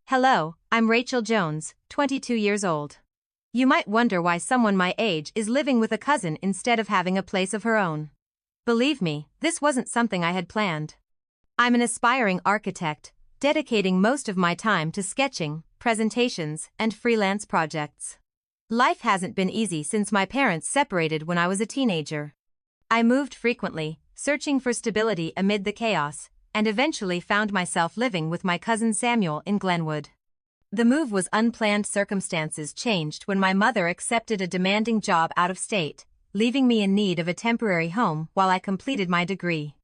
Hello, I'm Rachel Jones, 22 years old. You might wonder why someone my age is living with a cousin instead of having a place of her own. Believe me, this wasn't something I had planned. I'm an aspiring architect, dedicating most of my time to sketching, presentations, and freelance projects. Life hasn't been easy since my parents separated when I was a teenager. I moved frequently, searching for stability amid the chaos, and eventually found myself living with my cousin Samuel in Glenwood. The move was unplanned. Circumstances changed when my mother accepted a demanding job out of state, leaving me in need of a temporary home while I completed my degree.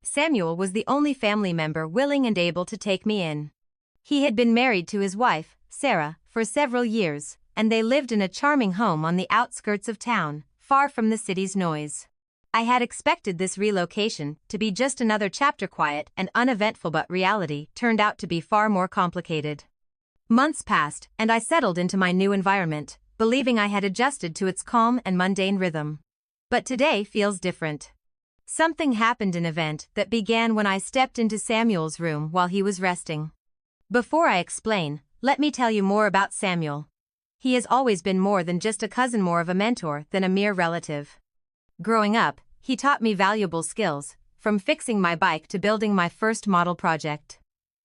Samuel was the only family member willing and able to take me in. He had been married to his wife, Sarah, for several years, and they lived in a charming home on the outskirts of town, far from the city's noise. I had expected this relocation to be just another chapter, quiet and uneventful, but reality turned out to be far more complicated. Months passed, and I settled into my new environment, believing I had adjusted to its calm and mundane rhythm. But today feels different. Something happened, an event that began when I stepped into Samuel's room while he was resting. Before I explain, let me tell you more about Samuel. He has always been more than just a cousin, more of a mentor than a mere relative. Growing up, he taught me valuable skills, from fixing my bike to building my first model project.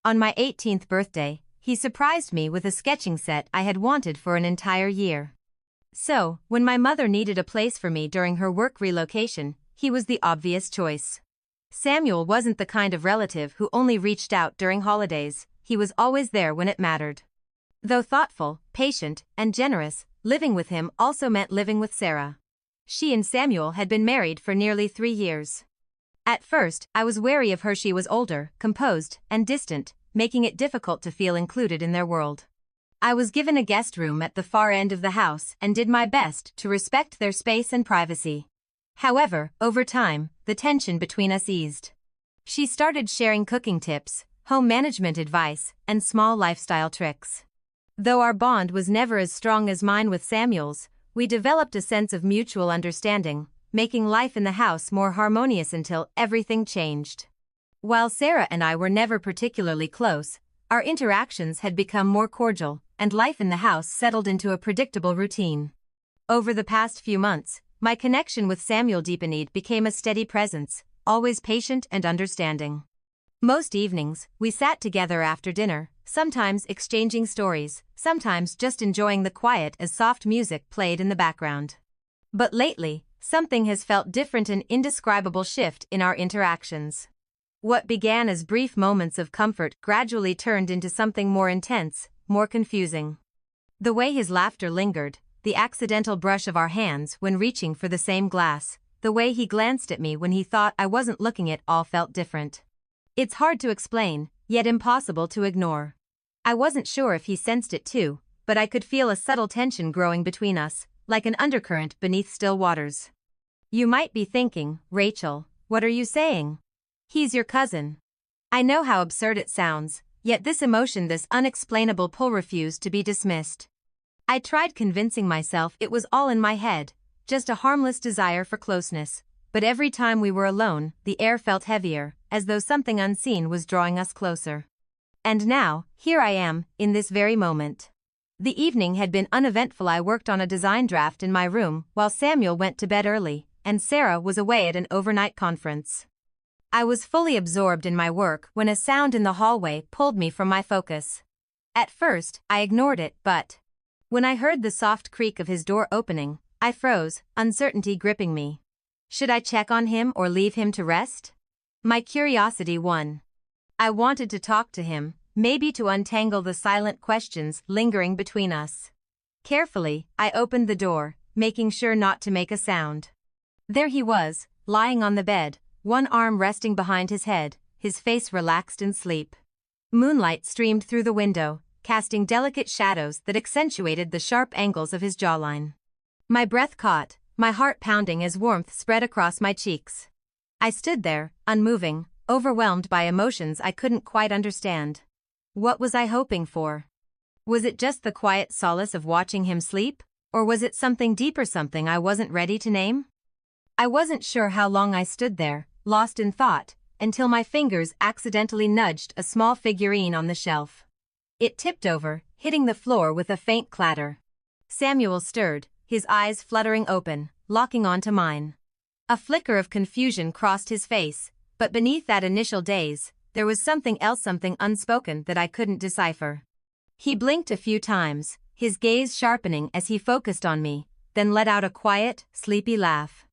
On my 18th birthday, he surprised me with a sketching set I had wanted for an entire year. So, when my mother needed a place for me during her work relocation, he was the obvious choice. Samuel wasn't the kind of relative who only reached out during holidays. He was always there when it mattered. Though thoughtful, patient, and generous, living with him also meant living with Sarah. She and Samuel had been married for nearly 3 years. At first, I was wary of her. She was older, composed, and distant, making it difficult to feel included in their world. I was given a guest room at the far end of the house and did my best to respect their space and privacy. However, over time, the tension between us eased. She started sharing cooking tips, home management advice, and small lifestyle tricks. Though our bond was never as strong as mine with Samuel's, we developed a sense of mutual understanding, making life in the house more harmonious until everything changed. While Sarah and I were never particularly close, our interactions had become more cordial, and life in the house settled into a predictable routine. Over the past few months, my connection with Samuel deepened. He became a steady presence, always patient and understanding. Most evenings, we sat together after dinner, sometimes exchanging stories, sometimes just enjoying the quiet as soft music played in the background. But lately, something has felt different, an indescribable shift in our interactions. What began as brief moments of comfort gradually turned into something more intense, more confusing. The way his laughter lingered, the accidental brush of our hands when reaching for the same glass, the way he glanced at me when he thought I wasn't looking, it all felt different. It's hard to explain, yet impossible to ignore. I wasn't sure if he sensed it too, but I could feel a subtle tension growing between us, like an undercurrent beneath still waters. You might be thinking, Rachel, what are you saying? He's your cousin. I know how absurd it sounds, yet this emotion, this unexplainable pull, refused to be dismissed. I tried convincing myself it was all in my head, just a harmless desire for closeness, but every time we were alone, the air felt heavier, as though something unseen was drawing us closer. And now, here I am, in this very moment. The evening had been uneventful. I worked on a design draft in my room while Samuel went to bed early, and Sarah was away at an overnight conference. I was fully absorbed in my work when a sound in the hallway pulled me from my focus. At first, I ignored it, but when I heard the soft creak of his door opening, I froze, uncertainty gripping me. Should I check on him or leave him to rest? My curiosity won. I wanted to talk to him, maybe to untangle the silent questions lingering between us. Carefully, I opened the door, making sure not to make a sound. There he was, lying on the bed, one arm resting behind his head, his face relaxed in sleep. Moonlight streamed through the window, casting delicate shadows that accentuated the sharp angles of his jawline. My breath caught, my heart pounding as warmth spread across my cheeks. I stood there, unmoving, overwhelmed by emotions I couldn't quite understand. What was I hoping for? Was it just the quiet solace of watching him sleep, or was it something deeper, something I wasn't ready to name? I wasn't sure how long I stood there, lost in thought, until my fingers accidentally nudged a small figurine on the shelf. It tipped over, hitting the floor with a faint clatter. Samuel stirred, his eyes fluttering open, locking onto mine. A flicker of confusion crossed his face, but beneath that initial daze, there was something else, something unspoken that I couldn't decipher. He blinked a few times, his gaze sharpening as he focused on me, then let out a quiet, sleepy laugh.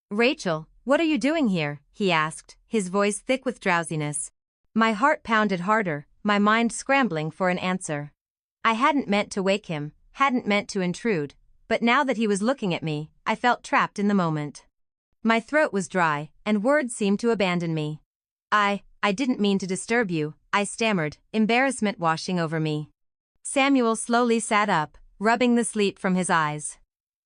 "Rachel, what are you doing here?" he asked, his voice thick with drowsiness. My heart pounded harder, my mind scrambling for an answer. I hadn't meant to wake him, hadn't meant to intrude, but now that he was looking at me, I felt trapped in the moment. My throat was dry, and words seemed to abandon me. I didn't mean to disturb you," I stammered, embarrassment washing over me. Samuel slowly sat up, rubbing the sleep from his eyes.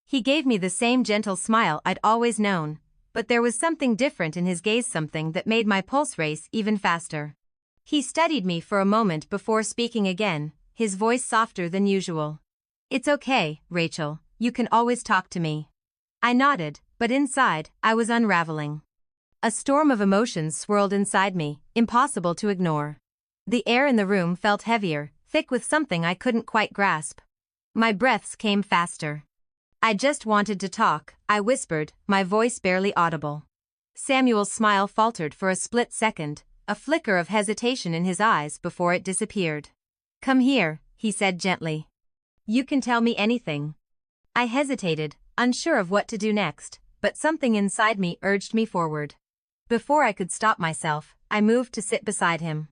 He gave me the same gentle smile I'd always known, but there was something different in his gaze, something that made my pulse race even faster. He studied me for a moment before speaking again, his voice softer than usual. "It's okay, Rachel, you can always talk to me." I nodded, but inside, I was unraveling. A storm of emotions swirled inside me, impossible to ignore. The air in the room felt heavier, thick with something I couldn't quite grasp. My breaths came faster. "I just wanted to talk," I whispered, my voice barely audible. Samuel's smile faltered for a split second, a flicker of hesitation in his eyes before it disappeared. "Come here," he said gently. "You can tell me anything." I hesitated, unsure of what to do next, but something inside me urged me forward. Before I could stop myself, I moved to sit beside him.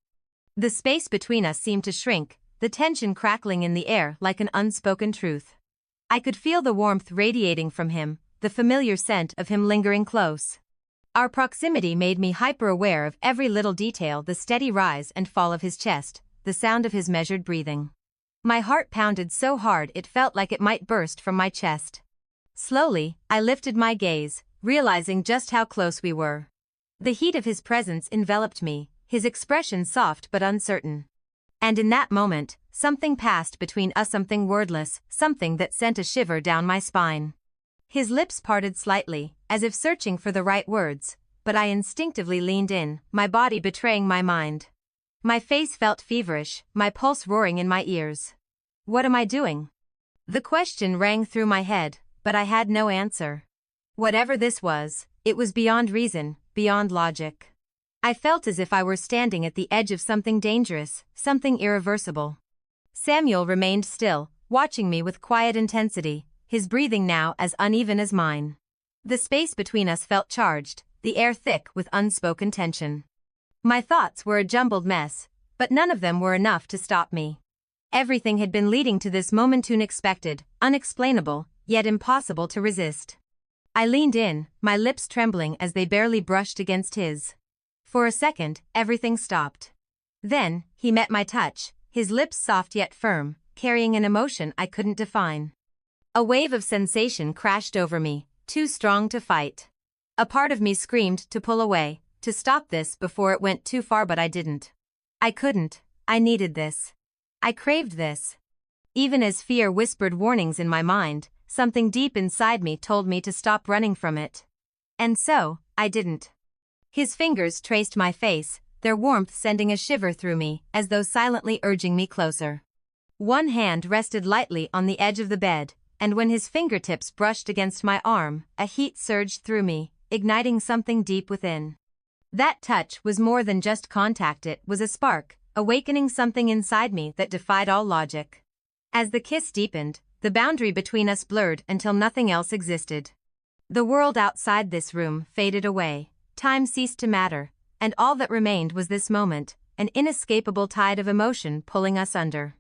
The space between us seemed to shrink, the tension crackling in the air like an unspoken truth. I could feel the warmth radiating from him, the familiar scent of him lingering close. Our proximity made me hyper-aware of every little detail, the steady rise and fall of his chest, the sound of his measured breathing. My heart pounded so hard it felt like it might burst from my chest. Slowly, I lifted my gaze, realizing just how close we were. The heat of his presence enveloped me, his expression soft but uncertain. And in that moment, something passed between us, something wordless, something that sent a shiver down my spine. His lips parted slightly, as if searching for the right words, but I instinctively leaned in, my body betraying my mind. My face felt feverish, my pulse roaring in my ears. "What am I doing?" The question rang through my head, but I had no answer. Whatever this was, it was beyond reason, beyond logic. I felt as if I were standing at the edge of something dangerous, something irreversible. Samuel remained still, watching me with quiet intensity, his breathing now as uneven as mine. The space between us felt charged, the air thick with unspoken tension. My thoughts were a jumbled mess, but none of them were enough to stop me. Everything had been leading to this moment, unexpected, unexplainable, yet impossible to resist. I leaned in, my lips trembling as they barely brushed against his. For a second, everything stopped. Then, he met my touch, his lips soft yet firm, carrying an emotion I couldn't define. A wave of sensation crashed over me, too strong to fight. A part of me screamed to pull away, to stop this before it went too far, but I didn't. I couldn't. I needed this. I craved this. Even as fear whispered warnings in my mind, something deep inside me told me to stop running from it. And so, I didn't. His fingers traced my face, their warmth sending a shiver through me, as though silently urging me closer. One hand rested lightly on the edge of the bed, and when his fingertips brushed against my arm, a heat surged through me, igniting something deep within. That touch was more than just contact, it was a spark, awakening something inside me that defied all logic. As the kiss deepened, the boundary between us blurred until nothing else existed. The world outside this room faded away, time ceased to matter, and all that remained was this moment, an inescapable tide of emotion pulling us under.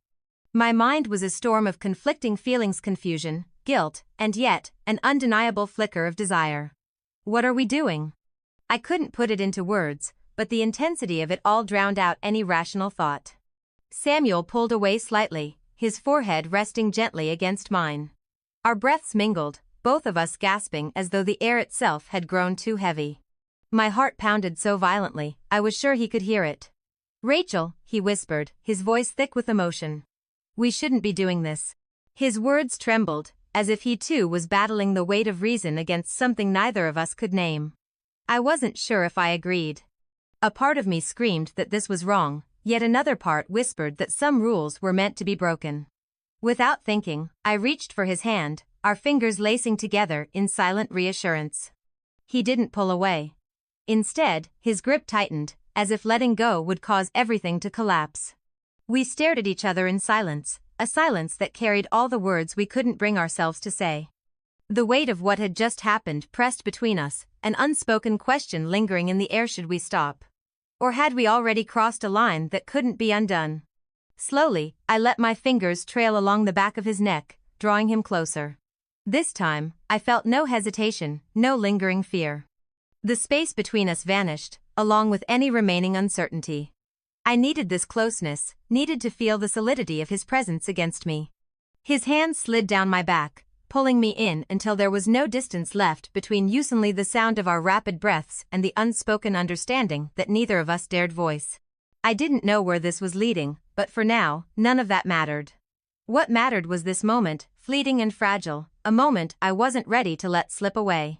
My mind was a storm of conflicting feelings, confusion, guilt, and yet, an undeniable flicker of desire. What are we doing? I couldn't put it into words, but the intensity of it all drowned out any rational thought. Samuel pulled away slightly, his forehead resting gently against mine. Our breaths mingled, both of us gasping as though the air itself had grown too heavy. My heart pounded so violently, I was sure he could hear it. "Rachel," he whispered, his voice thick with emotion. "We shouldn't be doing this." His words trembled, as if he too was battling the weight of reason against something neither of us could name. I wasn't sure if I agreed. A part of me screamed that this was wrong, Yet another part whispered that some rules were meant to be broken. Without thinking, I reached for his hand, our fingers lacing together in silent reassurance. He didn't pull away. Instead, his grip tightened, as if letting go would cause everything to collapse. We stared at each other in silence, a silence that carried all the words we couldn't bring ourselves to say. The weight of what had just happened pressed between us, an unspoken question lingering in the air: should we stop? Or had we already crossed a line that couldn't be undone? Slowly, I let my fingers trail along the back of his neck, drawing him closer. This time, I felt no hesitation, no lingering fear. The space between us vanished, along with any remaining uncertainty. I needed this closeness, needed to feel the solidity of his presence against me. His hand slid down my back, pulling me in until there was no distance left between only the sound of our rapid breaths and the unspoken understanding that neither of us dared voice. I didn't know where this was leading, but for now, none of that mattered. What mattered was this moment, fleeting and fragile, a moment I wasn't ready to let slip away.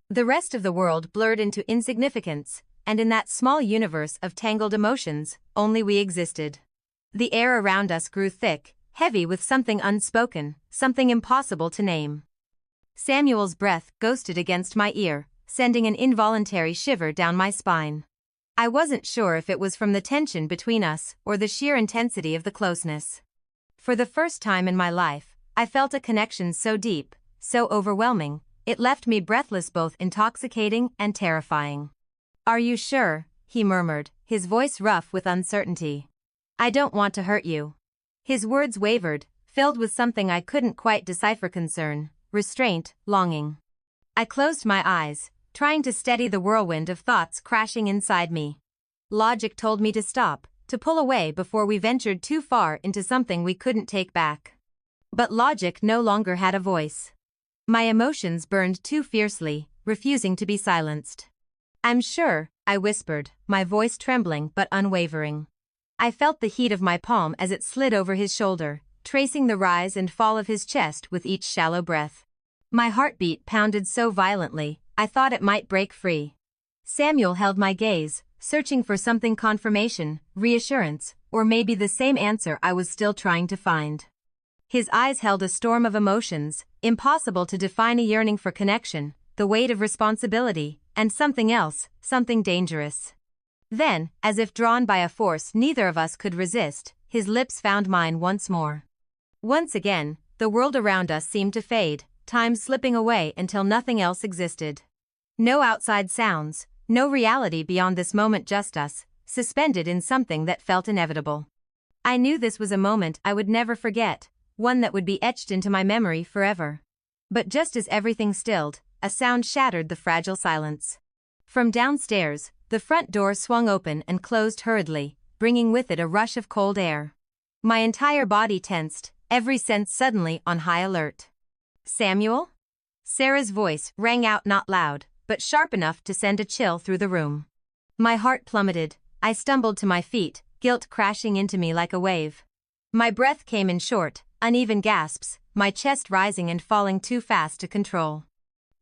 The rest of the world blurred into insignificance, and in that small universe of tangled emotions, only we existed. The air around us grew thick, heavy with something unspoken, something impossible to name. Samuel's breath ghosted against my ear, sending an involuntary shiver down my spine. I wasn't sure if it was from the tension between us or the sheer intensity of the closeness. For the first time in my life, I felt a connection so deep, so overwhelming, it left me breathless, both intoxicating and terrifying. "Are you sure?" he murmured, his voice rough with uncertainty. "I don't want to hurt you." His words wavered, filled with something I couldn't quite decipher: concern, restraint, longing. I closed my eyes, trying to steady the whirlwind of thoughts crashing inside me. Logic told me to stop, to pull away before we ventured too far into something we couldn't take back. But logic no longer had a voice. My emotions burned too fiercely, refusing to be silenced. "I'm sure," I whispered, my voice trembling but unwavering. I felt the heat of my palm as it slid over his shoulder, tracing the rise and fall of his chest with each shallow breath. My heartbeat pounded so violently, I thought it might break free. Samuel held my gaze, searching for something: confirmation, reassurance, or maybe the same answer I was still trying to find. His eyes held a storm of emotions, impossible to define: a yearning for connection, the weight of responsibility, and something else, something dangerous. Then, as if drawn by a force neither of us could resist, his lips found mine once more. Once again, the world around us seemed to fade, time slipping away until nothing else existed. No outside sounds, no reality beyond this moment, just us, suspended in something that felt inevitable. I knew this was a moment I would never forget, one that would be etched into my memory forever. But just as everything stilled, a sound shattered the fragile silence. From downstairs, the front door swung open and closed hurriedly, bringing with it a rush of cold air. My entire body tensed, every sense suddenly on high alert. "Samuel?" Sarah's voice rang out, not loud, but sharp enough to send a chill through the room. My heart plummeted, I stumbled to my feet, guilt crashing into me like a wave. My breath came in short, uneven gasps, my chest rising and falling too fast to control.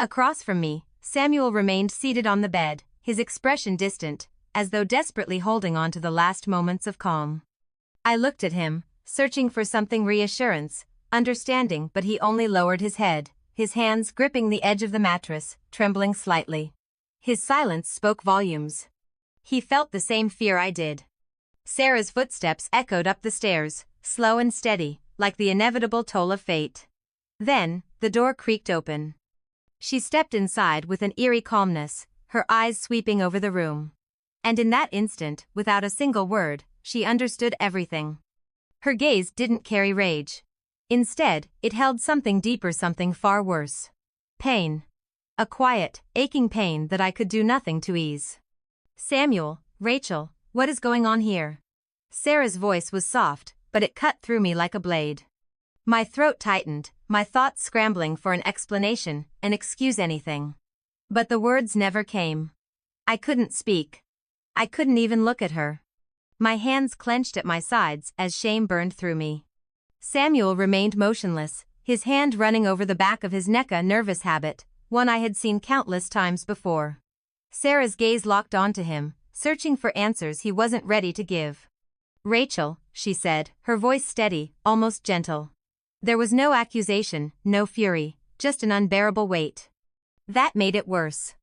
Across from me, Samuel remained seated on the bed, his expression distant, as though desperately holding on to the last moments of calm. I looked at him, searching for something: reassurance, understanding, but he only lowered his head, his hands gripping the edge of the mattress, trembling slightly. His silence spoke volumes. He felt the same fear I did. Sarah's footsteps echoed up the stairs, slow and steady, like the inevitable toll of fate. Then, the door creaked open. She stepped inside with an eerie calmness, her eyes sweeping over the room. And in that instant, without a single word, she understood everything. Her gaze didn't carry rage. Instead, it held something deeper, something far worse. Pain. A quiet, aching pain that I could do nothing to ease. "Samuel, Rachel, what is going on here?" Sarah's voice was soft, but it cut through me like a blade. My throat tightened, my thoughts scrambling for an explanation, an excuse, anything. But the words never came. I couldn't speak. I couldn't even look at her. My hands clenched at my sides as shame burned through me. Samuel remained motionless, his hand running over the back of his neck, a nervous habit, one I had seen countless times before. Sarah's gaze locked onto him, searching for answers he wasn't ready to give. Rachel, she said, her voice steady, almost gentle. There was no accusation, no fury, just an unbearable weight. That made it worse.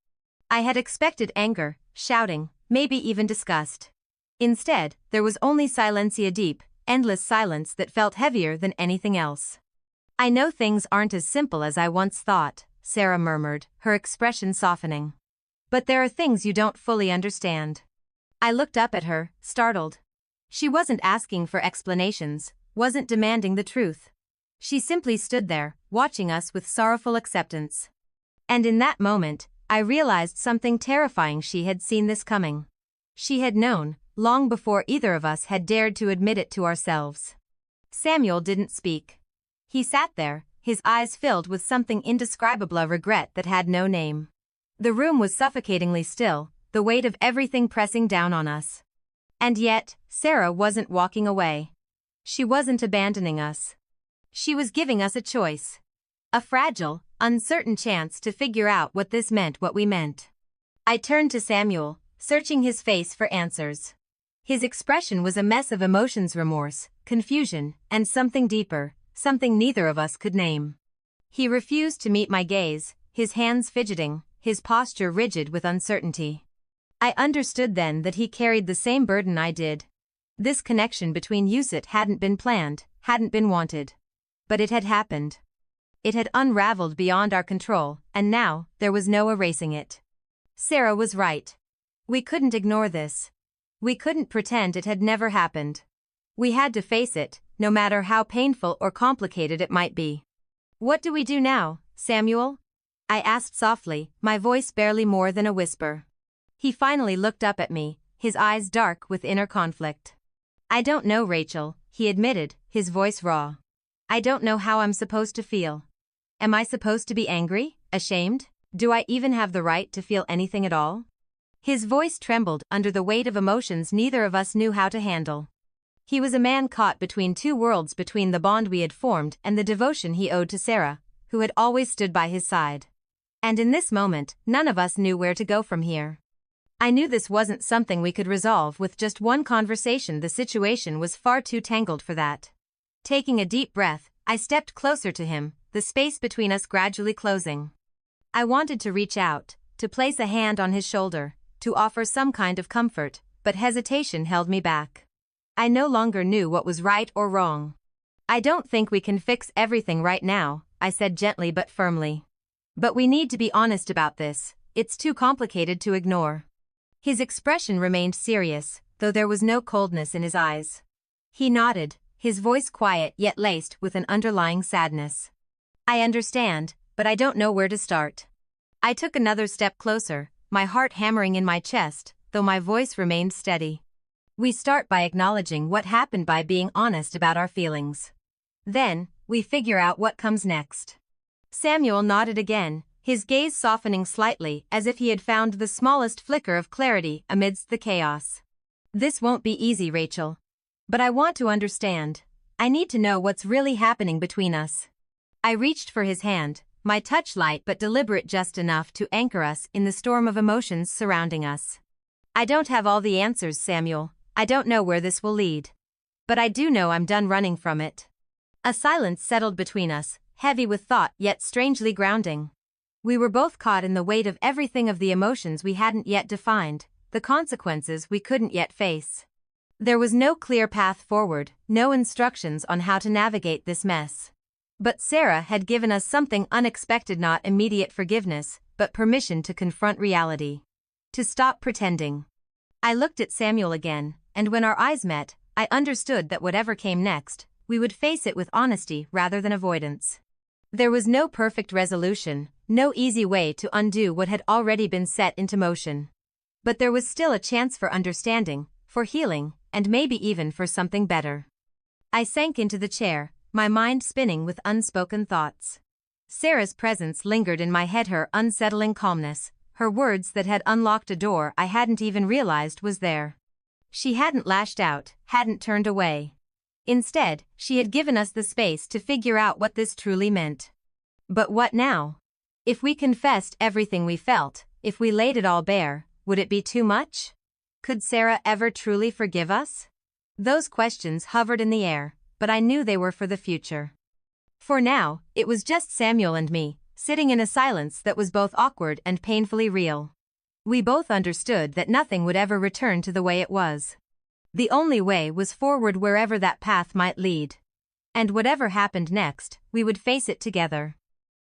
I had expected anger, shouting, maybe even disgust. Instead, there was only silencia, deep, endless silence that felt heavier than anything else. I know things aren't as simple as I once thought, Sarah murmured, her expression softening. But there are things you don't fully understand. I looked up at her, startled. She wasn't asking for explanations, wasn't demanding the truth. She simply stood there, watching us with sorrowful acceptance. And in that moment, I realized something terrifying. She had seen this coming. She had known, long before either of us had dared to admit it to ourselves. Samuel didn't speak. He sat there, his eyes filled with something indescribable, a regret that had no name. The room was suffocatingly still, the weight of everything pressing down on us. And yet, Sarah wasn't walking away. She wasn't abandoning us. She was giving us a choice. A fragile, uncertain chance to figure out what this meant, what we meant. I turned to Samuel, searching his face for answers. His expression was a mess of emotions, remorse, confusion, and something deeper, something neither of us could name. He refused to meet my gaze, his hands fidgeting, his posture rigid with uncertainty. I understood then that he carried the same burden I did. This connection between us hadn't been planned, hadn't been wanted. But it had happened. It had unraveled beyond our control, and now, there was no erasing it. Sarah was right. We couldn't ignore this. We couldn't pretend it had never happened. We had to face it, no matter how painful or complicated it might be. What do we do now, Samuel? I asked softly, my voice barely more than a whisper. He finally looked up at me, his eyes dark with inner conflict. I don't know, Rachel, he admitted, his voice raw. I don't know how I'm supposed to feel. Am I supposed to be angry, ashamed? Do I even have the right to feel anything at all? His voice trembled under the weight of emotions neither of us knew how to handle. He was a man caught between two worlds, between the bond we had formed and the devotion he owed to Sarah, who had always stood by his side. And in this moment, none of us knew where to go from here. I knew this wasn't something we could resolve with just one conversation. The situation was far too tangled for that. Taking a deep breath, I stepped closer to him, the space between us gradually closing. I wanted to reach out, to place a hand on his shoulder, to offer some kind of comfort, but hesitation held me back. I no longer knew what was right or wrong. I don't think we can fix everything right now, I said gently but firmly. But we need to be honest about this, it's too complicated to ignore. His expression remained serious, though there was no coldness in his eyes. He nodded, his voice quiet yet laced with an underlying sadness. I understand, but I don't know where to start. I took another step closer, my heart hammering in my chest, though my voice remained steady. We start by acknowledging what happened, by being honest about our feelings. Then, we figure out what comes next. Samuel nodded again, his gaze softening slightly as if he had found the smallest flicker of clarity amidst the chaos. This won't be easy, Rachel. But I want to understand. I need to know what's really happening between us. I reached for his hand, my touch light but deliberate, just enough to anchor us in the storm of emotions surrounding us. I don't have all the answers, Samuel. I don't know where this will lead. But I do know I'm done running from it. A silence settled between us, heavy with thought yet strangely grounding. We were both caught in the weight of everything, of the emotions we hadn't yet defined, the consequences we couldn't yet face. There was no clear path forward, no instructions on how to navigate this mess. But Sarah had given us something unexpected, not immediate forgiveness, but permission to confront reality. To stop pretending. I looked at Samuel again, and when our eyes met, I understood that whatever came next, we would face it with honesty rather than avoidance. There was no perfect resolution, no easy way to undo what had already been set into motion. But there was still a chance for understanding, for healing, and maybe even for something better. I sank into the chair, my mind spinning with unspoken thoughts. Sarah's presence lingered in my head, her unsettling calmness, her words that had unlocked a door I hadn't even realized was there. She hadn't lashed out, hadn't turned away. Instead, she had given us the space to figure out what this truly meant. But what now? If we confessed everything we felt, if we laid it all bare, would it be too much? Could Sarah ever truly forgive us? Those questions hovered in the air, but I knew they were for the future. For now, it was just Samuel and me, sitting in a silence that was both awkward and painfully real. We both understood that nothing would ever return to the way it was. The only way was forward wherever that path might lead. And whatever happened next, we would face it together.